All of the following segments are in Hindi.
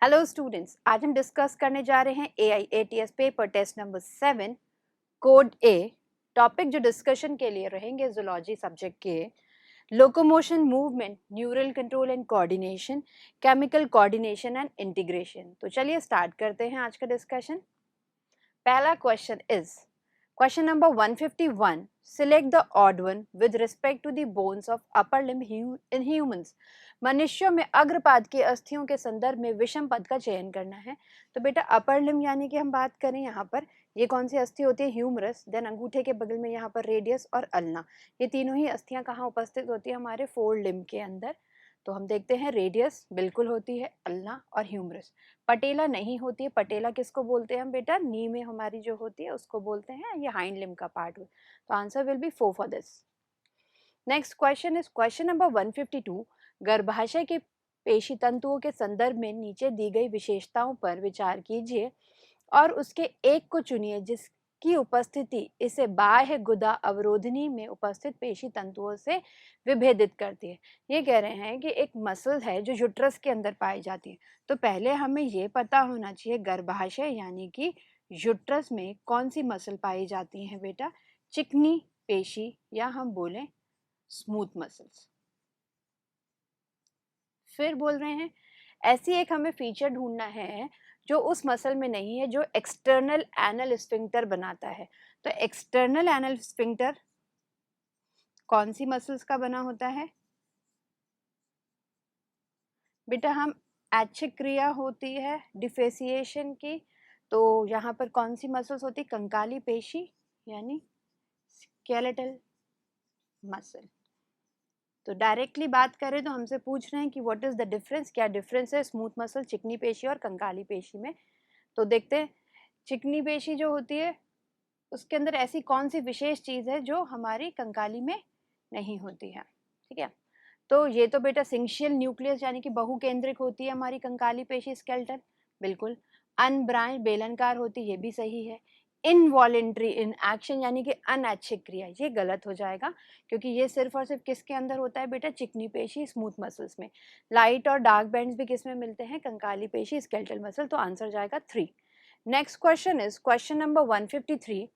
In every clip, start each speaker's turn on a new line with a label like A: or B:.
A: हेलो स्टूडेंट्स, आज हम डिस्कस करने जा रहे हैं AIATS paper test number 7 code A. Topic जो डिस्कशन के लिए रहेंगे जूलॉजी सब्जेक्ट के locomotion, movement, neural control and coordination, chemical coordination and integration. तो चलिए स्टार्ट करते हैं आज का डिस्कशन। पहला question is question number 151, select the odd one with respect to the bones of upper limb in humans. मनुष्यों में अग्रपाद के अस्थियों के संदर्भ में विषम पद का चयन करना है। तो बेटा अपर लिम्ब यानी कि हम बात करें यहाँ पर ये कौन सी अस्थि होती है? ह्यूमरस। देन अंगूठे के बगल में यहाँ पर रेडियस और अल्ना, ये तीनों ही अस्थियां कहाँ उपस्थित होती है? हमारे फोर लिम्ब के अंदर। तो हम देखते हैं रेडियस बिल्कुल होती है, अल्ना और ह्यूमरस। पटेला नहीं होती है। पटेला किसको बोलते हैं हम बेटा? नी में हमारी जो होती है उसको बोलते हैं, ये हाइंड लिम्ब का पार्ट हो। तो answer will B 4 for this. Next question is question number 152, गर्भाशय के पेशी तंतुओं के संदर्भ में नीचे दी गई विशेषताओं पर विचार कीजिए और उसके एक को चुनिए जिसकी उपस्थिति इसे बाह्य गुदा अवरोधनी में उपस्थित पेशी तंतुओं से विभेदित करती है। ये कह रहे हैं कि एक मसल है जो यूट्रस के अंदर पाई जाती है। तो पहले हमें ये पता होना चाहिए गर्भाशय यानी कि यूट्रस में कौन सी मसल पाई जाती है बेटा? चिकनी पेशी या हम बोलें स्मूथ मसल्स। फिर बोल रहे हैं ऐसी एक हमें फीचर ढूंढना है जो उस मसल में नहीं है जो एक्सटर्नल एनल स्फिंक्टर बनाता है। तो एक्सटर्नल एनल स्फिंक्टर कौन सी मसल्स का बना होता है बेटा? हम ऐच्छिक क्रिया होती है डिफेसिएशन की, तो यहाँ पर कौन सी मसल्स होती है? कंकाली पेशी यानी स्केलेटल मसल। तो डायरेक्टली बात करें तो हमसे पूछ रहे हैं कि व्हाट इज द डिफरेंस, क्या डिफरेंस है स्मूथ मसल, चिकनी पेशी और कंकाली पेशी में। तो देखते हैं चिकनी पेशी जो होती है उसके अंदर ऐसी कौन सी विशेष चीज है जो हमारी कंकाली में नहीं होती है। ठीक है, तो ये तो बेटा सिंक्शियल न्यूक्लियस यानी कि बहुकेंद्रिक होती है हमारी कंकाली पेशी स्केलेटन, बिल्कुल। अनब्रांच बेलनकार होती है, ये भी सही है। इनवॉलेंट्री इन एक्शन यानी कि अनैच्छिक क्रिया, ये गलत हो जाएगा क्योंकि ये सिर्फ और सिर्फ किसके अंदर होता है बेटा? चिकनी पेशी स्मूथ मसल्स में। लाइट और डार्क बैंड्स भी किस में मिलते हैं? कंकाली पेशी स्केलेटल मसल। तो आंसर जाएगा 3। Next question is question number 153,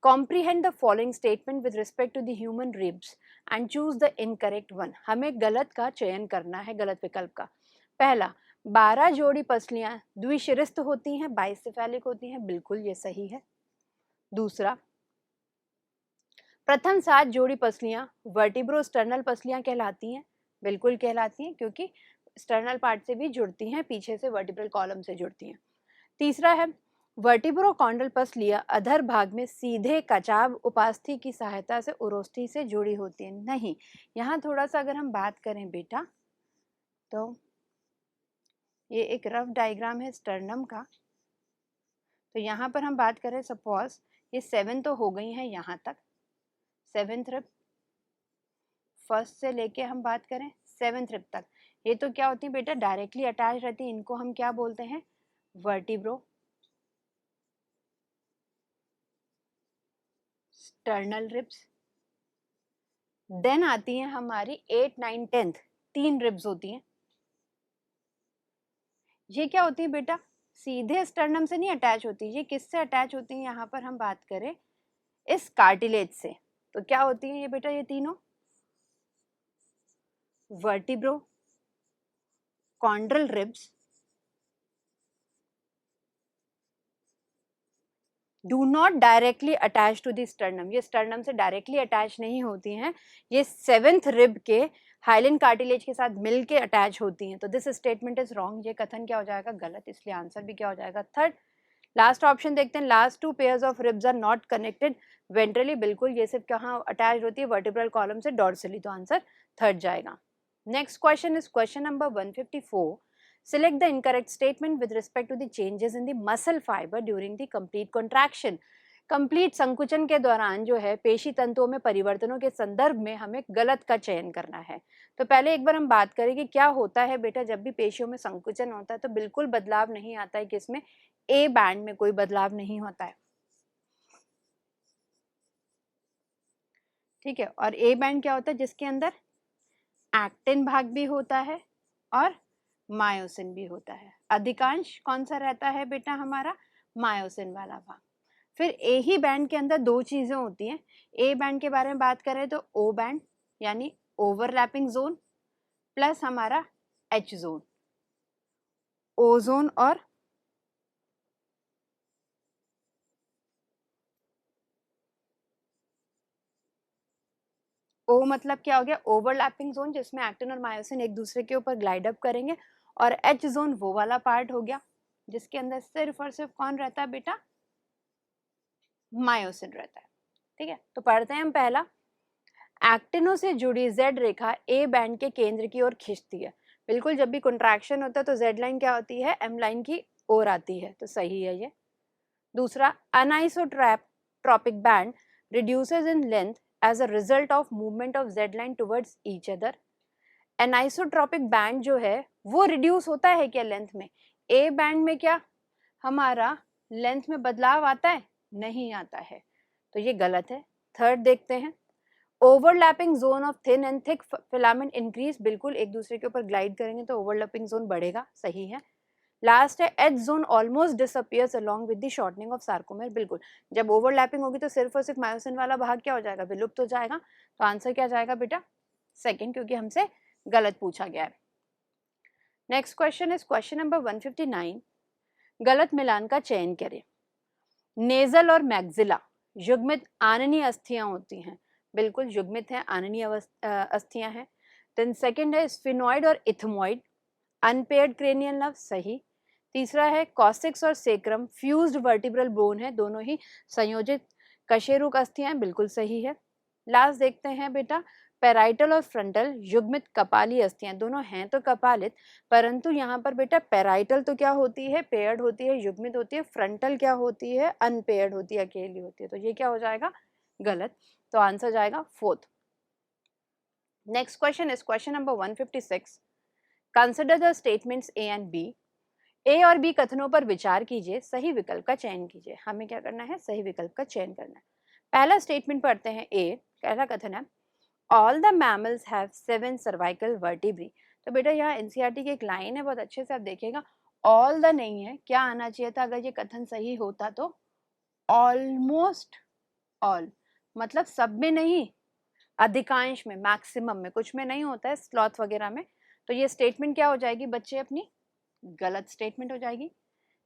A: comprehend the following statement with respect to the human ribs and choose the incorrect one। हमें गलत का चयन करना है, गलत विकल्प का। पहला, 12 जोड़ी पसलियां द्विशिरस्थ होती हैं, बाइसेफेलिक होती हैं, बिल्कुल ये सही है। दूसरा, प्रथम 7 जोड़ी पसलियां वर्टिब्रोस्टर्नल पसलियां कहलाती हैं, बिल्कुल कहलाती हैं क्योंकि स्टर्नल पार्ट से भी जुड़ती हैं, पीछे से वर्टिब्रल कॉलम से जुड़ती हैं। तीसरा है वर्टिब्रोकॉन्ड्रल पसलियां अधर भाग में सीधे कचाव उपास्थि की सहायता से उरोस्थि से जुड़ी होती है, नहीं। यहाँ थोड़ा सा अगर हम बात करें बेटा तो ये एक रफ डायग्राम है स्टर्नम का। तो यहाँ पर हम बात करें सपोज ये 7 तो हो गई हैं यहाँ तक, 7th रिब, फर्स्ट से लेके हम बात करें 7th रिब तक, ये तो क्या होती है बेटा? डायरेक्टली अटैच रहती है। इनको हम क्या बोलते हैं? Vertebro sternal ribs. देन आती हैं हमारी 8, 9, 10th, 3 रिब्स होती हैं। ये क्या होती है बेटा? सीधे स्टर्नम से नहीं अटैच होती, ये किससे अटैच होती है? यहाँ पर हम बात करें इस कार्टिलेज से। तो क्या होती है ये बेटा? ये तीनों vertebrochondral ribs do not directly attach to the sternum, ये स्टर्नम से डायरेक्टली अटैच नहीं होती हैं, ये 7th रिब के हाइलिन कार्टिलेज के साथ मिलके अटैच होती हैं। तो दिस स्टेटमेंट इज रॉन्ग, ये कथन क्या हो जाएगा? गलत, इसलिए आंसर भी क्या हो जाएगा? 3rd। लास्ट ऑप्शन देखते हैं, last 2 pairs of ribs are not connected ventrally, बिल्कुल ये सिर्फ कहाँ अटैच होती है? वर्टिब्रल कॉलम से डॉर्सली, तो आंसर 3rd जाएगा। Next question is question number 154, select the incorrect statement with respect to the changes in the muscle fiber during the complete contraction। Complete संकुचन के दौरान जो है पेशी तंतुओं में परिवर्तनों के संदर्भ में हमें गलत का चयन करना है। तो पहले एक बार हम बात करें कि क्या होता है बेटा जब भी पेशियों में संकुचन होता है? तो बिल्कुल बदलाव नहीं आता है, किसमें? ए बैंड में कोई बदलाव नहीं होता है। ठीक है, और ए बैंड क्या होता है? जिसके अंदर एक्टिन भाग भी होता है और मायोसिन भी होता है। अधिकांश कौन सा रहता है बेटा हमारा, मायोसिन वाला भाग। फिर ए ही बैंड के अंदर दो चीजें होती हैं। ए बैंड के बारे में बात करें तो ओ बैंड यानी ओवरलैपिंग जोन प्लस हमारा एच जोन, ओजोन और ओ मतलब क्या हो गया, ओवरलैपिंग जोन जिसमें एक्टिन और मायोसिन एक दूसरे के ऊपर ग्लाइड अप करेंगे, और एच जोन वो वाला पार्ट हो गया जिसके अंदर सिर्फ और सिर्फ कौन रहता है बेटा, मायोसिन रहता है। ठीक है, तो पढ़ते हैं हम पहला। एक्टिनों से जुड़ी जेड रेखा ए बैंड के केंद्र की ओर खींचती है। बिल्कुल, जब भी कंट्रैक्शन होता है तो जेड लाइन क्या होती है, एम लाइन की ओर आती है, तो सही है ये। दूसरा, अनाइसोट्रॉपिक band reduces in length as a result of movement of z line towards each other। Anisotropic band जो है वो रिड्यूस होता है क्या लेंथ में, ए बैंड में क्या हमारा लेंथ में बदलाव आता है, नहीं आता है, तो ये गलत है। थर्ड देखते हैं, overlapping zone of thin and thick filament increase, बिल्कुल एक दूसरे के ऊपर ग्लाइड करेंगे तो ओवरलैपिंग जोन बढ़ेगा, सही है। लास्ट है, H zone almost disappears along with the shortening of sarcomere, बिल्कुल जब ओवरलैपिंग होगी तो सिर्फ और सिर्फ मायोसिन वाला भाग क्या हो जाएगा, विलुप्त हो जाएगा। तो आंसर क्या जाएगा बेटा, सेकंड, क्योंकि हमसे गलत पूछा गया है। Next question is question number 159, गलत मिलान का चयन करें। नेजल और मैक्सिला युग्मित आननीय अस्थियां होती हैं, बिल्कुल युग्मित है, आननीय अस्थियां हैं। देन सेकंड है स्फिनॉइड और इथमॉइड, अनपेयर्ड क्रेनियल नर्व, सही। तीसरा है कॉसिक्स और सेक्रम फ्यूज्ड वर्टिब्रल बोन है, दोनों ही संयोजित कशेरुक अस्थियां, बिल्कुल सही है। लास्ट देखते हैं बेटा, पैराइटल और फ्रंटल युग्मित कपाली अस्थियां, दोनों हैं तो कपालित, परंतु यहाँ पर बेटा पैराइटल तो क्या होती है, पेयर्ड होती है, युग्मित होती है, फ्रंटल क्या होती है, अनपेयर्ड होती है, अकेली होती है, तो ये क्या हो जाएगा, गलत। तो आंसर जाएगा fourth. Next question is question number 156, consider the statements A and B. A और बी कथनों पर विचार कीजिए, सही विकल्प का चयन कीजिए। हमें क्या करना है, सही विकल्प का चयन करना है। पहला स्टेटमेंट पढ़ते हैं, ए पहला कथन है, all the mammals have 7 cervical vertebrae. तो बेटा यहाँ एनसीईआरटी की एक लाइन है, बहुत अच्छे से आप देखिएगा, ऑल द नहीं है, क्या आना चाहिए था अगर ये कथन सही होता, तो ऑलमोस्ट ऑल, मतलब सब में नहीं, अधिकांश में, मैक्सिमम में, कुछ में नहीं होता है, स्लॉथ वगैरह में। तो ये स्टेटमेंट क्या हो जाएगी बच्चे अपनी, गलत स्टेटमेंट हो जाएगी।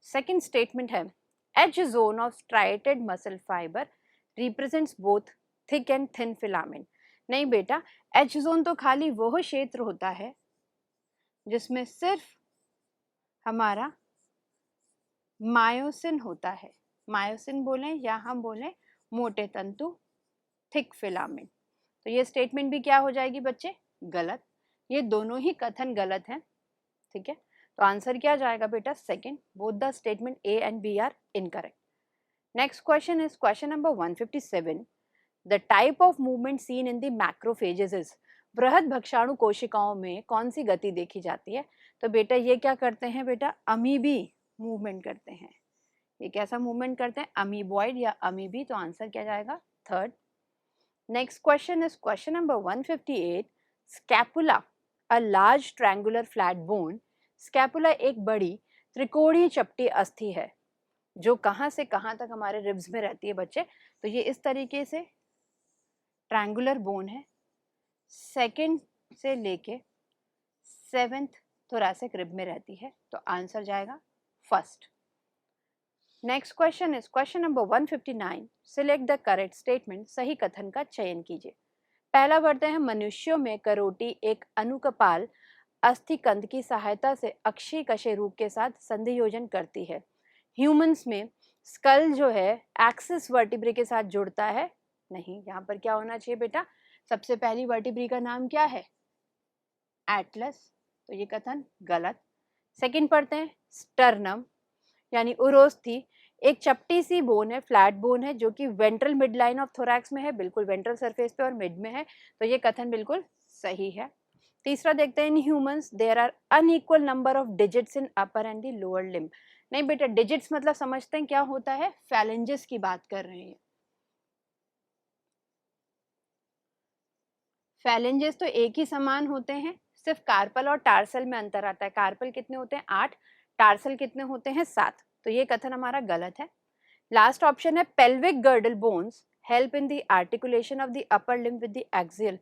A: सेकंड स्टेटमेंट है, H zone of striated muscle fibre represents both thick and thin filament. नहीं बेटा, एच जोन तो खाली वह क्षेत्र होता है जिसमें सिर्फ हमारा मायोसिन होता है, मायोसिन बोलें या हम बोलें मोटे तंतु, थिक फिलामेंट। तो ये स्टेटमेंट भी क्या हो जाएगी बच्चे, गलत। ये दोनों ही कथन गलत हैं, ठीक है। तो आंसर क्या जाएगा बेटा, second, both the statement A and B are incorrect. Next question is question number 157, the type of movement seen in the macrophages is. बृहद भक्षाणु कोशिकाओं में कौन सी गति देखी जाती है। तो बेटा ये क्या करते हैं बेटा, अमीबी मूवमेंट करते हैं। ये कैसा मूवमेंट करते हैं, अमीबॉइड या अमीबी, तो आंसर क्या जाएगा, third. Next question is question number 158, scapula a large triangular flat bone. Scapula एक बड़ी त्रिकोणीय चपटी अस्थि है जो कहाँ से कहाँ तक हमारे रिब्स में रहती है बच्चे। तो ये इस तरीके से ट्रायंगुलर बोन है, सेकंड से लेके 7th थोरैसिक रिब में रहती है, तो आंसर जाएगा first. Next question is question number 159, select the correct statement. सही कथन का चयन कीजिए। पहला पढ़ते हैं, मनुष्यों में करोटी एक अनुकपाल अस्थिकंद की सहायता से अक्षीय कशेरुक के साथ संधियोजन करती है। ह्यूमंस में स्कल जो है एक्सिस वर्टिब्रे के साथ जुड़ता है, नहीं, यहाँ पर क्या होना चाहिए बेटा, सबसे पहली वर्टिब्री का नाम क्या है, एटलस, तो ये कथन गलत। सेकंड पढ़ते हैं, स्टर्नम यानी उरोस्थी एक चपटी सी बोन है, फ्लैट बोन है, जो कि ventral mid line of thorax में है, बिल्कुल वेंट्रल सरफेस पे और मिड में है, तो ये कथन बिल्कुल सही है। तीसरा देखते हैं, in humans there are unequal number of digits in upper and the lower limb. नहीं बेटा, डिजिट्स मतलब समझते हैं क्या होता है, फैलेंजेस की बात कर रहे हैं। फैलेंजेस तो एक ही समान होते हैं, सिर्फ कार्पल और टार्सल में अंतर आता है। कार्पल कितने होते हैं 8, टार्सल कितने होते हैं 7, तो ये कथन हमारा गलत है। लास्ट ऑप्शन है pelvic girdle bones help in the articulation of the upper limb with the axial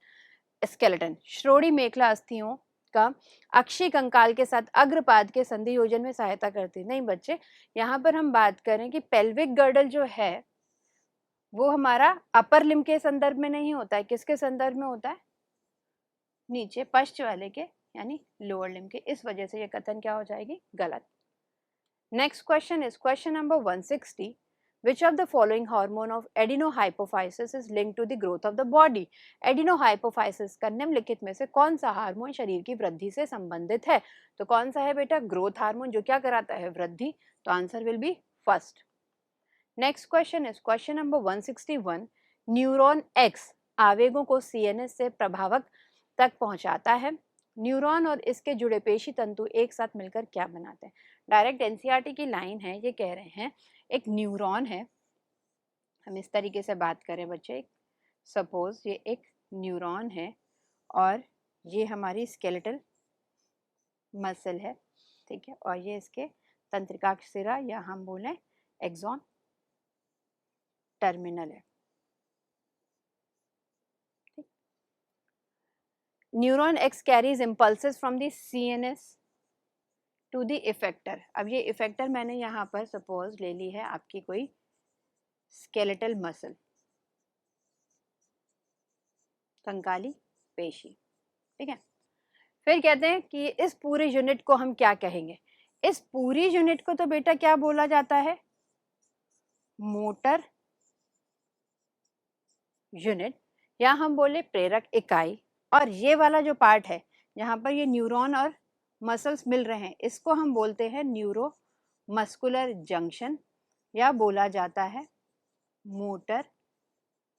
A: skeleton. श्रोणि मेखला अस्थियों का अक्षी कंकाल के साथ अग्रपाद के संधि योजन में सहायता करती है। नहीं बच्चे, यहाँ पर हम बात करें कि पेल्विक गर्डल जो है वो हमारा अपर लिम्ब के संदर्भ में नहीं होता है, किसके संदर्भ में होता है, नीचे पश्च वाले के यानी लोअर लिम्ब के। इस वजह से ये कथन क्या हो जाएगी, गलत। Next question is question number 160. Which of the following hormone of adenohypophysis is linked to the growth of the body? Adenohypophysis का निम्नलिखित में से कौन सा हार्मोन शरीर की वृद्धि से संबंधित है? तो कौन सा है बेटा, ग्रोथ हार्मोन, जो क्या कराता है, वृद्धि। तो answer will be first. Next question is question number 161. Neuron X आवेगों को सीएनएस से प्रभावक तक पहुंचाता है। न्यूरॉन और इसके जुड़े पेशी तंतु एक साथ मिलकर क्या बनाते हैं? डायरेक्ट एनसीईआरटी की लाइन है, ये कह रहे हैं एक न्यूरॉन है, हम इस तरीके से बात करें बच्चे, सपोज ये एक न्यूरॉन है और ये हमारी स्केलेटल मसल है, ठीक है, और ये इसके तंत्रिका सिरा या हम बोलें एक्सॉन टर्मिनल है। Neuron X carries impulses from the CNS to the effector. अब ये इफेक्टर मैंने यहाँ पर सपोज ले ली है आपकी कोई स्केलेटल मसल, कंकाली पेशी, ठीक है। फिर कहते हैं कि इस पूरे यूनिट को हम क्या कहेंगे? इस पूरी यूनिट को तो बेटा क्या बोला जाता है, मोटर यूनिट, या हम बोले प्रेरक इकाई। और ये वाला जो पार्ट है जहाँ पर ये न्यूरॉन और मसल्स मिल रहे हैं, इसको हम बोलते हैं न्यूरो मस्कुलर जंक्शन, या बोला जाता है मोटर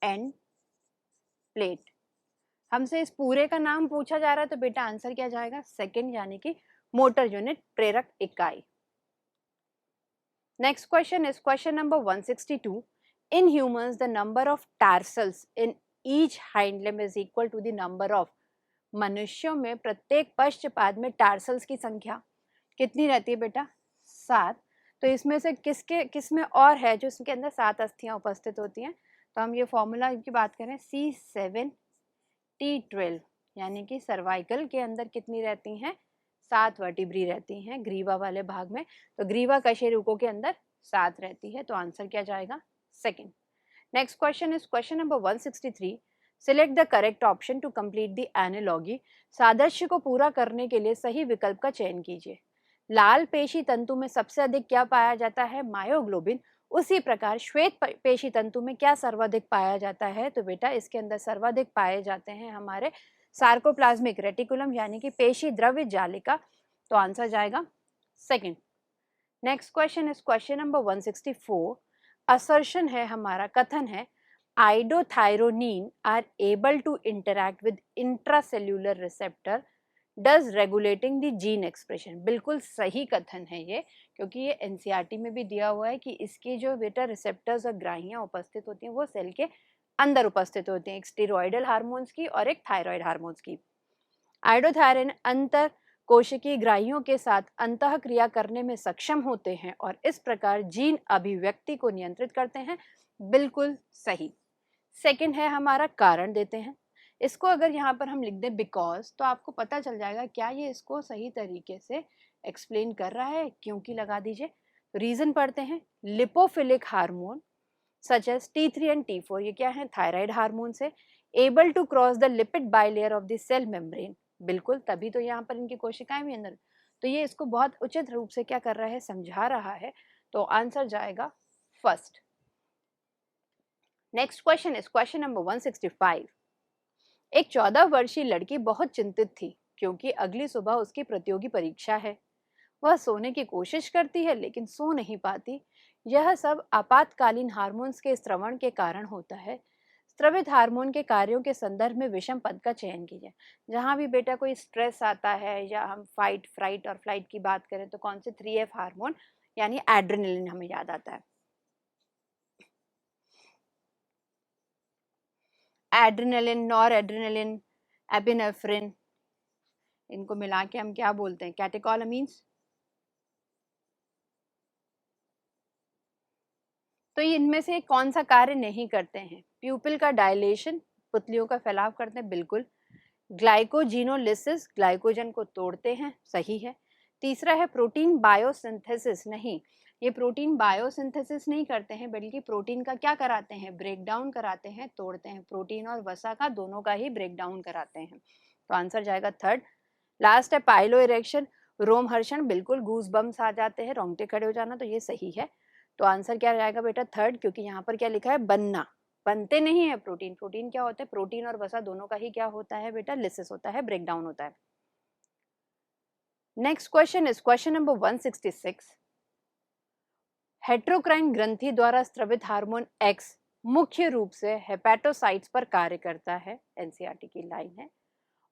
A: एंड प्लेट। हमसे इस पूरे का नाम पूछा जा रहा है तो बेटा आंसर क्या जाएगा, सेकंड, यानी कि मोटर यूनिट, प्रेरक इकाई। Next question is question number 162. In humans, the number of tarsals in each hind limb is equal to the number of. मनुष्यों में प्रत्येक पश्चपाद में टार्सल्स की संख्या कितनी रहती है बेटा, 7। तो इसमें से किसमें और है जो इसके अंदर 7 अस्थियां उपस्थित होती हैं? तो हम ये फॉर्मूला की बात करें C7T12, यानी कि सर्वाइकल के अंदर कितनी रहती हैं, 7 वर्टिब्री रहती हैं ग्रीवा वाले भाग में। तो ग्रीवा कशेरुकों के अंदर 7 रहती है, तो आंसर क्या जाएगा, second. Next question is question number 163. Select the correct option to complete the analogy. सादृश्य को पूरा करने के लिए सही विकल्प का चयन कीजिए। लाल पेशी तंतु में सबसे अधिक क्या पाया जाता है, मायोग्लोबिन। उसी प्रकार श्वेत पेशी तंतु में क्या सर्वाधिक पाया जाता है? तो बेटा इसके अंदर सर्वाधिक पाए जाते हैं हमारे सार्कोप्लाज्मिक रेटिकुलम, यानी कि पेशी द्रव्य जालिका। तो आंसर जाएगा second. Next question is question number 164. Assertion है हमारा, कथन है iodothyronine are able to interact with intracellular receptor does regulating the gene expression. बिल्कुल सही कथन है ये, क्योंकि ये एनसीईआरटी में भी दिया हुआ है कि इसकी जो बेटा रिसेप्टर्स और ग्राहियां उपस्थित होती हैं वो सेल के अंदर उपस्थित होती हैं, एक स्टेरॉयडल हार्मोन्स की और एक थायराइड हार्मोन्स की। आइडोथायरिन अंतर कोशिकीय ग्राहियों के साथ अंतः क्रिया करने में सक्षम होते हैं और इस प्रकार जीन अभिव्यक्ति को नियंत्रित करते हैं। बिल्कुल सही। सेकंड है हमारा कारण देते हैं। इसको अगर यहाँ पर हम लिख दें बिकॉज, तो आपको पता चल जाएगा क्या ये इसको सही तरीके से एक्सप्लेन कर रहा है, क्योंकि लगा दीजिए। रीजन पढ़ते हैं, lipophilic hormone such as T3 and T4, ये क्या है, थायराइड हार्मोन से। Able to cross the lipid bilayer of the cell membrane, बिल्कुल, तभी तो यहाँ पर इनकी कोशिकाएं भी अंदर। तो ये इसको बहुत उचित रूप से क्या कर रहा है, समझा रहा है। तो आंसर जाएगा first. Next question is question number 165. एक 14 वर्षीय लड़की बहुत चिंतित थी क्योंकि अगली सुबह उसकी प्रतियोगी परीक्षा है। वह सोने की कोशिश करती है लेकिन सो नहीं पाती। यह सब आपातकालीन हार्मोन्स के स्रवण के कारण होता है। स्रवित हार्मोन के कार्यों के संदर्भ में विषम पद का चयन कीजिए। जहां भी बेटा कोई स्ट्रेस आता है या हम फाइट, फ्राइट और फ्लाइट की बात करें तो कौन से 3F हार्मोन यानी एड्रेनलिन हमें याद आता है। एड्रेनलिन, नॉर एड्रेनलिन, एपिनेफ्रिन, इनको मिला के हम क्या बोलते हैं, कैटेकोलामीन्स। तो ये इनमें से कौन सा कार्य नहीं करते हैं? प्यूपिल का डायलेशन, पुतलियों का फैलाव करते हैं, बिल्कुल। ग्लाइकोजिनोलिसिस, ग्लाइकोजन को तोड़ते हैं, सही है। तीसरा है प्रोटीन बायोसिंथेसिस, नहीं, ये प्रोटीन बायोसिंथेसिस नहीं करते हैं, बल्कि प्रोटीन का क्या कराते हैं, ब्रेक डाउन कराते हैं, तोड़ते हैं। प्रोटीन और वसा का दोनों का ही ब्रेक डाउन कराते हैं। तो आंसर जाएगा थर्ड। लास्ट है पाइलो इरेक्शन, रोमहर्षण, बिल्कुल, गूज बम्स आ जाते हैं, रोंगटे खड़े हो जाना, तो ये सही है। तो आंसर क्या जाएगा बेटा, थर्ड, क्योंकि यहाँ पर क्या लिखा है, बनना, बनते नहीं है प्रोटीन। प्रोटीन क्या होता है, प्रोटीन और वसा दोनों का ही क्या होता है बेटा, लिसिस होता है, ब्रेक डाउन होता है। Next question is question number 166। Heterocrine ग्रंथि द्वारा स्रावित हार्मोन एक्स मुख्य रूप से हेपेटोसाइट्स पर कार्य करता है, एनसीईआरटी की लाइन है,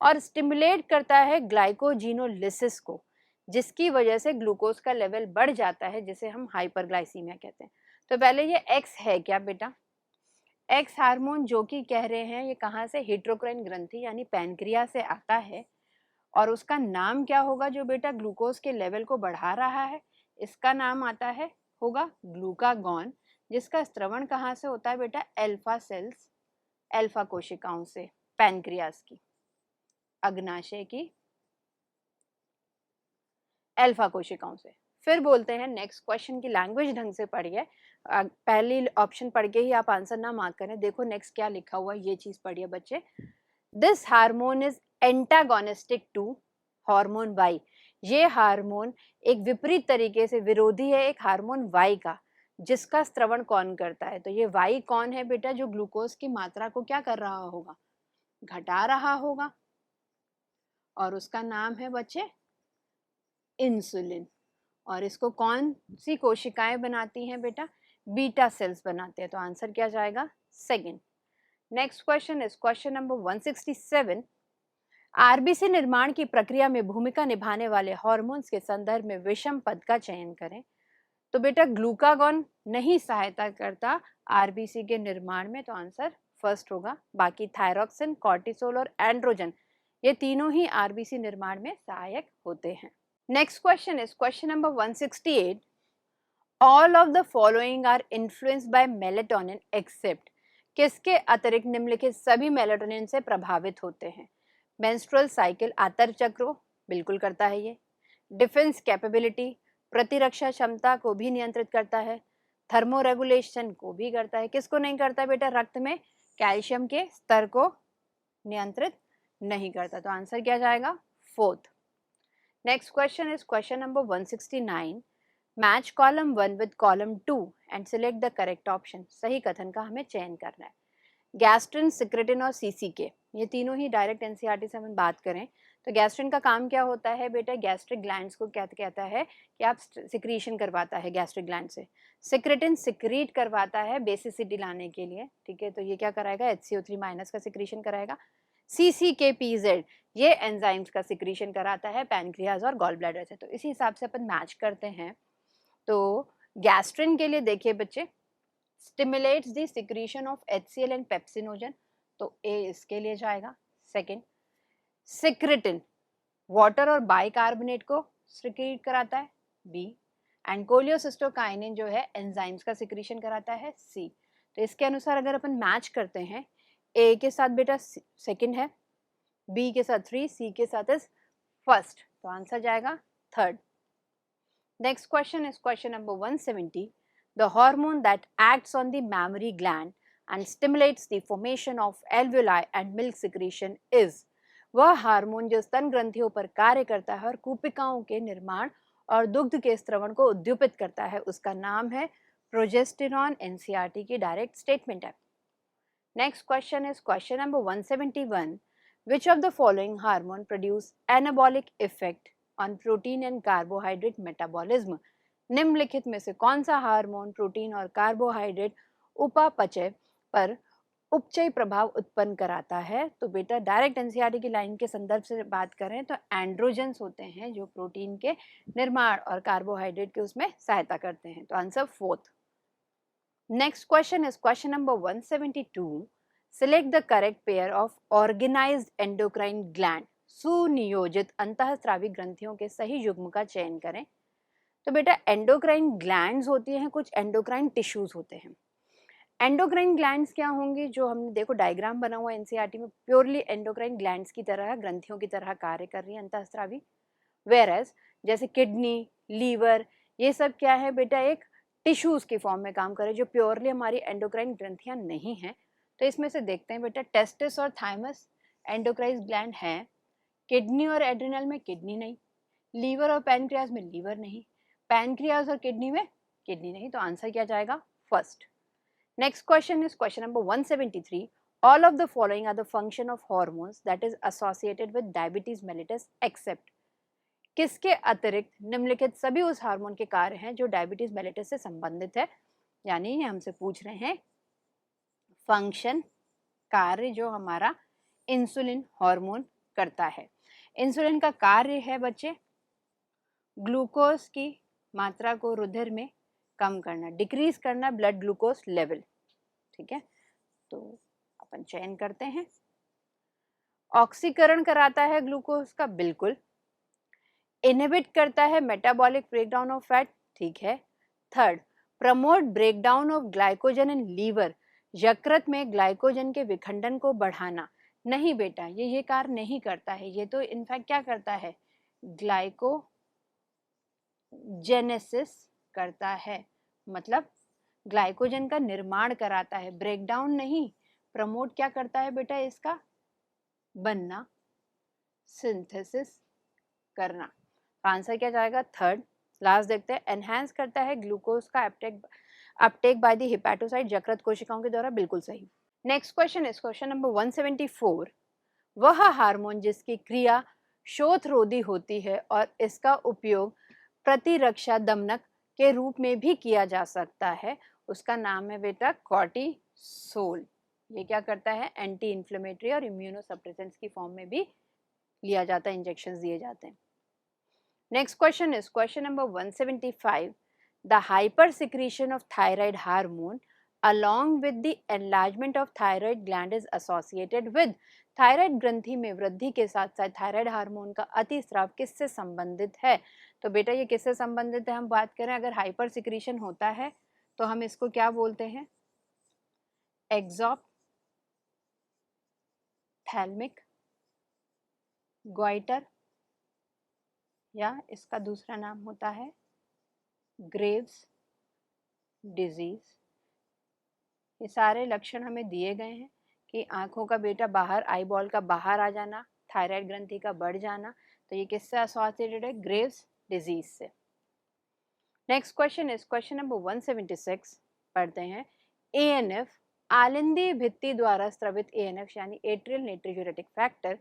A: और स्टिमुलेट करता है ग्लाइकोजिनोलिसिस को, जिसकी वजह से ग्लूकोज का लेवल बढ़ जाता है, जिसे हम हाइपरग्लाइसीमिया कहते हैं। तो पहले ये एक्स है क्या बेटा, एक्स हार्मोन जो कि कह रहे हैं ये कहाँ से, हेट्रोक्राइन ग्रंथि यानी पैनक्रिया से आता है, और उसका नाम क्या होगा जो बेटा ग्लूकोज के लेवल को बढ़ा रहा है, इसका नाम आता है, होगा ग्लूकागॉन, जिसका स्त्रवण कहाँ से होता है बेटा, अल्फा सेल्स, अल्फा कोशिकाओं से, पैनक्रियास की, अग्नाशय की अल्फा कोशिकाओं से। फिर बोलते हैं नेक्स्ट क्वेश्चन की लैंग्वेज ढंग से पढ़िए, पहली ऑप्शन पढ़ के ही आप आंसर ना मार्क करें। देखो नेक्स्ट क्या लिखा हुआ, ये चीज पढ़िए बच्चे। This hormone is antagonistic to hormone Y, ये हार्मोन एक विपरीत तरीके से विरोधी है एक हार्मोन वाई का, जिसका स्त्रवण कौन करता है। तो ये वाई कौन है बेटा, जो ग्लूकोज की मात्रा को क्या कर रहा होगा, घटा रहा होगा, और उसका नाम है बच्चे इंसुलिन। और इसको कौन सी कोशिकाएं बनाती हैं बेटा, बीटा सेल्स बनाते हैं। तो आंसर क्या जाएगा, second. Next question is question number 167। RBC निर्माण की प्रक्रिया में भूमिका निभाने वाले हार्मोन्स के संदर्भ में विषम पद का चयन करें। तो बेटा ग्लूकागॉन नहीं सहायता करता आरबीसी के निर्माण में, तो आंसर फर्स्ट होगा। बाकी थायरोक्सिन, कॉर्टिसोल और एंड्रोजन, ये तीनों ही आरबीसी निर्माण में सहायक होते हैं। Next question is question number 168. All of the following are influenced by melatonin except, किसके अतिरिक्त निम्नलिखित सभी मेलाटोनिन से प्रभावित होते हैं। मेंस्ट्रुअल साइकिल, आतर चक्र बिल्कुल करता है ये। डिफेंस कैपेबिलिटी, प्रतिरक्षा क्षमता को भी नियंत्रित करता है। थर्मोरेगुलेशन को भी करता है। किसको नहीं करता बेटा, रक्त में कैल्शियम के स्तर को नियंत्रित नहीं करता। तो आंसर क्या जाएगा, fourth. Next question is question number 169. Match column 1 with column 2 and select the correct option. सही कथन का हमें चयन करना है। गैस्ट्रिन, सिक्रेटिन और सीसीके, ये तीनों ही डायरेक्ट एनसीईआरटी से हम बात करें तो गैस्ट्रिन का काम क्या होता है बेटा, गैस्ट्रिक ग्लैंड्स को क्या कहता है कि आप सिक्रीशन करवाता है गैस्ट्रिक ग्लैंड से। सिक्रेटिन सिक्रीट करवाता है बेसिसिटी लाने के लिए, ठीक है, तो ये क्या कराएगा, HCO3 माइनस का सिक्रीशन कराएगा। CCK-PZ ये एंजाइम्स का सिक्रीशन कराता है पैनक्रियाज और गॉल ब्लैडर से। तो इसी हिसाब से अपन मैच करते हैं। तो गैस्ट्रिन के लिए देखिए बच्चे, stimulates the secretion of HCl and pepsinogen, तो ए इसके लिए जाएगा। सेकंड, सिक्रेटिन वाटर और बाइकार्बोनेट को सिक्रीट कराता है, बी। एंड कोलियोसिस्टोकाइनिन जो है एंजाइम्स का सिक्रीशन कराता है, सी। तो इसके अनुसार अगर अपन मैच करते हैं, ए के साथ बेटा सेकंड है, बी के साथ 3, सी के साथ इज फर्स्ट, तो आंसर जाएगा third. Next question is question number 170. The hormone that acts on the mammary gland and stimulates the formation of alveoli and milk secretion is, वह हार्मोन जो स्तन ग्रंथियों पर कार्य करता है और कूपिकाओं के निर्माण और दुग्ध के स्त्रवण को उद्दीपित करता है, उसका नाम है प्रोजेस्टेरॉन। एनसीईआरटी की डायरेक्ट स्टेटमेंट है। Next question is question number 171. Which of the following hormone produce anabolic effect on protein and carbohydrate metabolism? निम्नलिखित में से कौन सा हार्मोन प्रोटीन और कार्बोहाइड्रेट उपापचय पर उपचय प्रभाव उत्पन्न कराता है? तो बेटा डायरेक्ट एनसीईआरटी की लाइन के संदर्भ से बात करें तो एंड्रोजेंस होते हैं जो प्रोटीन के निर्माण और कार्बोहाइड्रेट के उसमें सहायता करते हैं। तो answer fourth. Next question is question number 172. Select the correct pair of organized endocrine gland सुनियोजित अंतःस्रावी ग्रंथियों के सही युग्म का चयन करें। तो बेटा एंडोक्राइन ग्लैंड्स होती हैं, कुछ एंडोक्राइन टिश्यूज होते हैं। एंडोक्राइन ग्लैंड्स क्या होंगी, जो हमने देखो डायग्राम बना हुआ एनसीईआरटी में, प्योरली एंडोक्राइन ग्लैंड्स की तरह, ग्रंथियों की तरह कार्य कर रही है अंतःस्रावी। वेरएज जैसे किडनी, लीवर, ये सब क्या है बेटा, एक टिश्यूज की फॉर्म में काम करे, जो प्योरली हमारी एंडोक्राइन ग्रंथियां नहीं हैं। तो इसमें से देखते हैं बेटा, टेस्टिस और थाइमस एंडोक्राइन ग्लैंड हैं, किडनी और एड्रिनल में किडनी नहीं, लीवर और पैनक्रियाज में लीवर नहीं, पैनक्रियाज और किडनी में किडनी नहीं। तो आंसर क्या जाएगा, first. Next question is question number 173. All of the following are the function of hormones that is associated with diabetes mellitus except. किसके अतिरिक्त निम्नलिखित सभी उस हार्मोन के कार्य हैं जो डायबिटीज मेलिटस से संबंधित है। यानी ये हमसे पूछ रहे हैं फंक्शन, कार्य जो हमारा इंसुलिन हार्मोन करता है। इंसुलिन का कार्य है बच्चे ग्लूकोज की मात्रा को रुधिर में कम करना, डिक्रीज करना ब्लड ग्लूकोज लेवल। ठीक है, तो अपन चयन करते हैं। ऑक्सीकरण कराता है ग्लूकोज का, बिल्कुल। इनहिबिट करता है मेटाबॉलिक ब्रेकडाउन ऑफ फैट, ठीक है। Third, promote breakdown of glycogen in liver, यकृत में ग्लाइकोजन के विखंडन को बढ़ाना। नहीं बेटा, ये कार्य नहीं करता है। ये तो इनफैक्ट क्या करता है, ग्लाइकोजेनेसिस करता है, मतलब ग्लाइकोजन का निर्माण कराता है, ब्रेकडाउन नहीं। प्रमोट क्या करता है बेटा, इसका बनना, सिंथेसिस करना। आंसर क्या जाएगा, थर्ड। लास्ट देखते हैं, एनहांस करता है ग्लूकोज का अपटेक बाय द हेपेटोसाइट, यकृत कोशिकाओं के द्वारा, बिल्कुल सही। Next question is question number 174. वह हार्मोन जिसकी क्रिया शोथरोधी होती है और इसका उपयोग प्रतिरक्षा दमनक के रूप में भी किया जा सकता है, उसका नाम है बेटा कॉर्टिसोल। ये क्या करता है, एंटी इन्फ्लेमेटरी और इम्यूनोसप्रेसेंट्स की फॉर्म में भी लिया जाता है, इंजेक्शंस दिए जाते हैं। Next question is question number 175. The hyper secretion of thyroid hormone along with the enlargement of thyroid gland is associated with. Thyroid ग्रंथि में वृद्धि के साथ साथ थायराइड हार्मोन का अतिस्राव किससे संबंधित है। तो बेटा ये किससे संबंधित है, हम बात करें अगर हाइपर सिक्रीशन होता है तो हम इसको क्या बोलते हैं, एक्सोप्थेल्मिक गॉइटर, या इसका दूसरा नाम होता है ग्रेव्स डिजीज। ये सारे लक्षण हमें दिए गए हैं कि आंखों का बेटा बाहर, आई बॉल का बाहर आ जाना, थायराइड ग्रंथि का बढ़ जाना, तो ये किससे एसोसिएटेड है, ग्रेव्स डिजीज से। Next question is question number 176, पढ़ते हैं। एएनएफ, आलिंदी भित्ति द्वारा स्रवित एएनएफ यानी atrial नाइट्रोयूरेटिक factor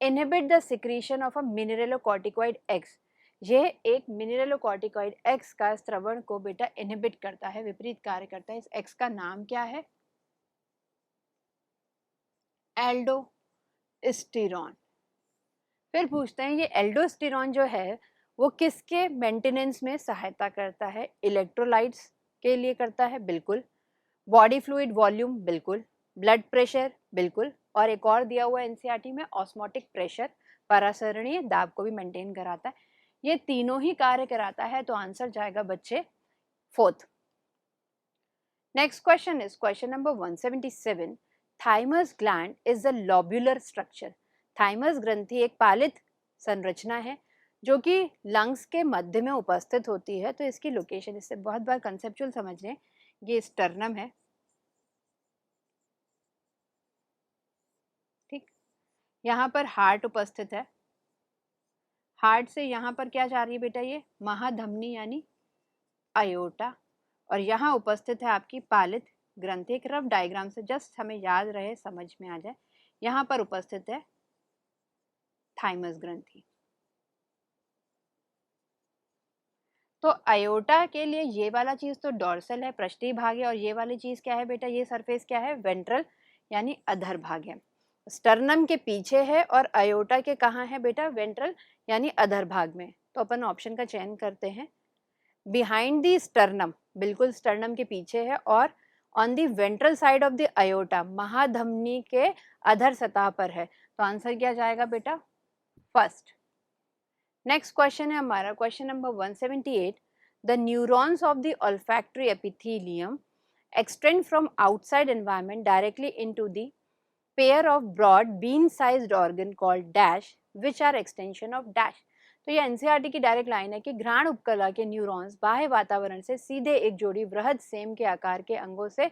A: inhibit the secretion of a mineralocorticoid x. यह एक मिनरलोकॉर्टिकॉइड एक्स का स्रवण को बेटा इनहिबिट करता है, विपरीत कार्य करता है। इस एक्स का नाम क्या है, एल्डोस्टेरॉन। फिर पूछते हैं ये एल्डोस्टेरॉन जो है वो किसके मेंटेनेंस में सहायता करता है, इलेक्ट्रोलाइट्स के लिए करता है, बिल्कुल। बॉडी फ्लूइड वॉल्यूम, बिल्कुल। ब्लड प्रेशर, बिल्कुल। और एक और दिया हुआ एनसीईआरटी में ऑस्मोटिक प्रेशर, परासरणीय दाब को भी मेंटेन कराता है। ये तीनों ही कार्य कराता है, तो आंसर जाएगा बच्चे fourth. Next question is question number 177. Thymus gland is a lobular structure. Thymus ग्रंथि एक पालित संरचना है जो कि लंग्स के मध्य में उपस्थित होती है। तो इसकी लोकेशन, इससे बहुत बार कंसेप्चुअल समझ लें, ये स्टर्नम है, ठीक। यहाँ पर हार्ट उपस्थित है, हार्ट से यहाँ पर क्या जा रही है बेटा, ये महाधमनी यानी आयोटा, और यहाँ उपस्थित है आपकी पालित ग्रंथि। एक रफ डायग्राम से जस्ट हमें याद रहे, समझ में आ जाए, यहाँ पर उपस्थित है थाइमस ग्रंथि। तो आयोटा के लिए ये वाला चीज तो डोर्सल है, पृष्ठीय भाग है, और ये वाली चीज क्या है बेटा, ये सरफेस क्या है, वेंट्रल यानी अधर भाग है। स्टर्नम के पीछे है और आयोटा के कहाँ है बेटा, वेंट्रल यानी अधर भाग में। तो अपन ऑप्शन का चयन करते हैं, बिहाइंड दी स्टर्नम, बिल्कुल स्टर्नम के पीछे है, और on the ventral side of the aorta, महाधमनी के अधर सतह पर है। तो आंसर क्या जाएगा बेटा, फर्स्ट। नेक्स्ट क्वेश्चन है हमारा question number 178, the neurons of the olfactory epithelium extend from outside environment directly into the pair of broad bean-sized organ called dash, which are extension of dash। तो ये एनसीईआरटी की डायरेक्ट लाइन है कि घ्राण उपकला के न्यूरॉन्स बाह्य वातावरण से सीधे एक जोड़ी वृहद सेम के आकार के अंगों से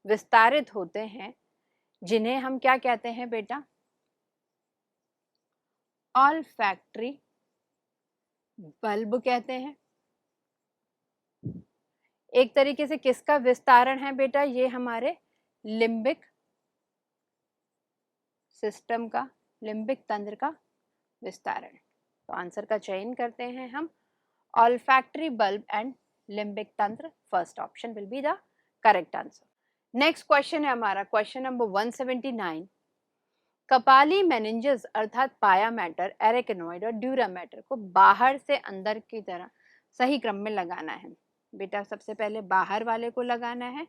A: विस्तारित होते हैं, जिन्हें हम क्या कहते हैं बेटा? ऑल्फैक्टरी बल्ब कहते हैं। एक तरीके से किसका विस्तारण है बेटा? ये हमारे लिम्बिक सिस्टम का, लिम्बिक तंत्र का विस्तारण। तो आंसर का चयन करते हैं हम ऑल्फैक्टरी बल्ब एंड लिम्बिक तंत्र। First option will be the correct answer. Next question है हमारा क्वेश्चन नंबर 179, कपाली मेनिंजेस अर्थात पाया मैटर, एरेकेनॉइड और ड्यूरा मैटर को बाहर से अंदर की तरह सही क्रम में लगाना है। बेटा सबसे पहले बाहर वाले को लगाना है,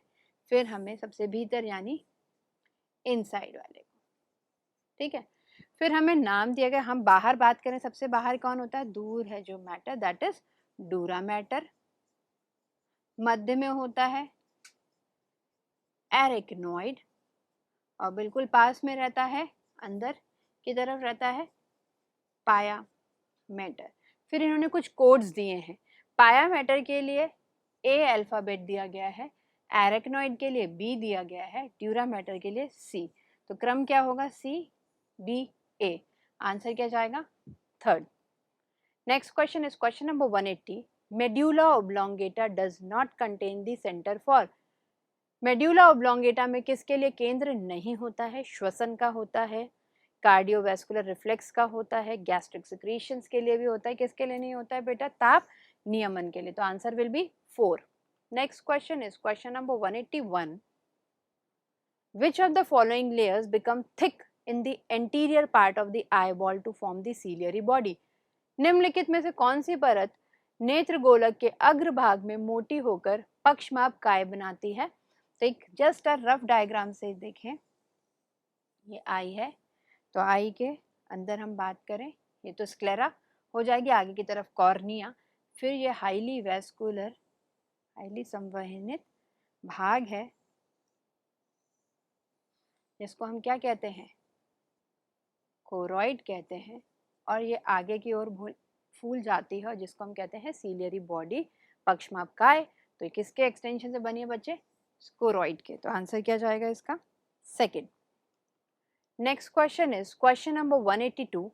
A: फिर हमें सबसे भीतर यानी इनसाइड वाले को, ठीक है। फिर हमें नाम दिया गया, हम बाहर बात करें, सबसे बाहर कौन होता है? दूर है जो matter, that is dura matter. मध्य में होता है एरेकेनॉइड और बिल्कुल पास में रहता है, अंदर की तरफ रहता है पाया मैटर। फिर इन्होंने कुछ कोड्स दिए हैं। पाया मैटर के लिए ए अल्फाबेट दिया गया है, एरेकेनॉइड के लिए बी दिया गया है, ड्यूरा मैटर के लिए सी। तो क्रम क्या होगा? सी बी ए। आंसर क्या जाएगा? Third. Next question is question number 180, medulla oblongata does not contain the centre for. Medulla oblongata में किसके लिए केंद्र नहीं होता है? श्वसन का होता है, कार्डियोवैस्कुलर रिफ्लेक्स का होता है, गैस्ट्रिक सिक्रीशंस के लिए भी होता है। किसके लिए नहीं होता है बेटा? ताप नियमन के लिए। तो answer will B 4। Next question is question number 181, which of the following layers become thick in the anterior part of the eyeball to form the ciliary body। निम्नलिखित में से कौन सी परत नेत्र गोलक के अग्र भाग में मोटी होकर पक्षमाप काय बनाती है? तो एक जस्ट अ रफ डायग्राम से देखें, ये आई है, तो आई के अंदर हम बात करें, ये तो स्क्लेरा हो जाएगी, आगे की तरफ कॉर्निया, फिर ये हाईली वैस्कुलर, हाईली संवहनित भाग है जिसको हम क्या कहते हैं? कोरॉइड कहते हैं, और ये आगे की ओर फूल जाती है जिसको हम कहते हैं सीलियरी बॉडी, पक्षमाप काय। तो किसके एक्सटेंशन से बनी है बच्चे? कोरॉइड के। तो आंसर क्या जाएगा इसका? Second. Next question is question number 182,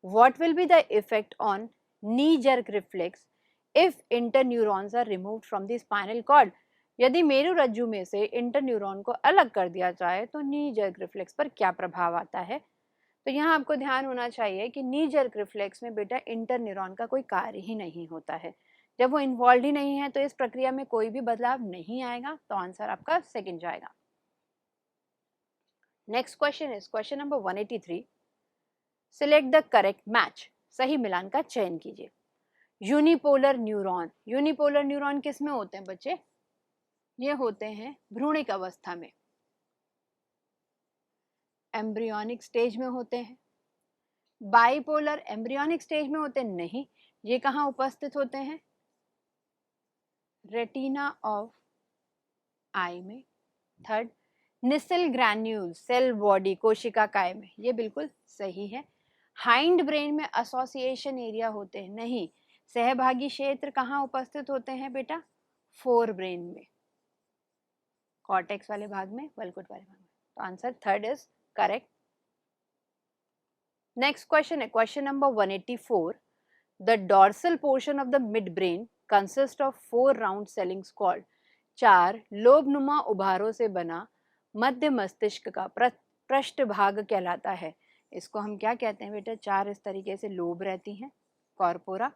A: what will be the effect on knee jerk reflex if interneurons are removed from the spinal cord. यदि मेरुरज्जु में से इंटरन्यूरॉन को अलग कर दिया जाए तो नी जर्क रिफ्लेक्स पर क्या प्रभाव आता है? तो यहाँ आपको ध्यान होना चाहिए कि नी जर्क रिफ्लेक्स में बेटा इंटरन्यूरॉन का कोई कार्य ही नहीं होता है। जब वो इन्वॉल्व ही नहीं है तो इस प्रक्रिया में कोई भी बदलाव नहीं आएगा। तो आंसर आपका सेकंड जाएगा। Next question is question number 183, select the correct match. सही मिलान का चयन कीजिए। यूनिपोलर न्यूरॉन, यूनिपोलर न्यूरॉन किस में होते हैं बच्चे? ये होते हैं भ्रूणिक अवस्था में, एम्ब्रियोनिक स्टेज में होते हैं। बाइपोलर एम्ब्रियोनिक स्टेज में होते नहीं, ये कहाँ उपस्थित होते हैं? रेटिना ऑफ आई में। Third, Nisal granule cell body कोशिका काय में, ये बिल्कुल सही है। हाइंड ब्रेन में एसोसिएशन एरिया होते हैं नहीं, सहभागी क्षेत्र कहाँ उपस्थित होते हैं बेटा? फोर ब्रेन में, कॉर्टेक्स वाले भाग में, वल्कुट वाले भाग में। तो answer third is correct. Next question है question number 184, the dorsal portion of the mid brain consist of 4 round swellings called. 4 लोबनुमा उभारों से बना मध्य मस्तिष्क का पृष्ठ भाग कहलाता है। इसको हम क्या कहते हैं बेटा? 4 इस तरीके से लोब रहती हैं, कॉर्पोरा,